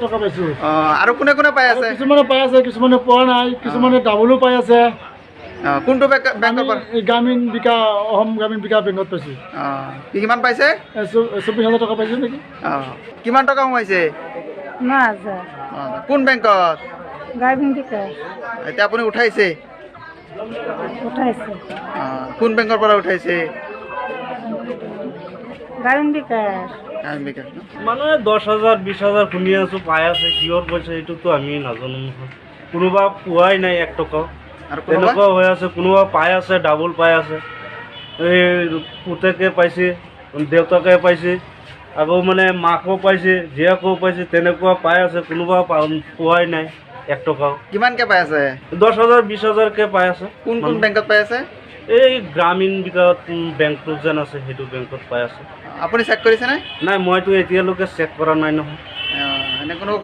টকা পাইছোঁ। আৰু কোনে কোনে পাই আছে? কিছুমানে পাই আছে, কিছুমানে পোৱা নাই, কিছুমানে ডাবলো পাই আছে। কোনটো বেংকৰ পৰা? গ্ৰামীণ বিকাশ, অসম গ্ৰামীণ বিকাশ বেংকত পাইছোঁ। কিমান পাইছে? 24,000 টকা পাইছোঁ নেকি। কিমান টকা সোমাইছে? 9,000। কোন বেংকত? গ্ৰামীণ বিকাশ। এতিয়া আপুনি উঠাইছে? উঠাইছে। কোন বেংকৰ পৰা উঠাইছে? গ্ৰামীণ বিকাশ। গ্ৰামীণ বিকাশ ন? মানে 10,000 20,000 শুনি আছোঁ পাই আছে, কিহৰ পইচা এইটোতো আমি নাজানো নহয়। কোনোবা পোৱাই নাই 1 টকাও, আৰু তেনেকুৱাও হৈ আছে। কোনোবা পাই আছে, ডাবল পাই আছে। এই পুতেকে পাইছে, দেউতাকে পাইছে, আকৌ মানে মাকো পাইছে, জীয়েকো পাইছে, তেনেকুৱা পাই আছে। কোনোবা পোৱাই নাই 1 টকাও। কিমানকৈ পাই আছে? 10,000 20,000কে পাই আছে। কোন কোন বেংকত পাই আছে? এই গ্ৰামীণ বিকাশ বেংকটো যেন আছে সেইটো বেংকত পাই আছে। আপুনি চেক কৰিছেনে? নাই, মইতো এতিয়ালৈকে চেক কৰা নাই নহয়। এনে কোনো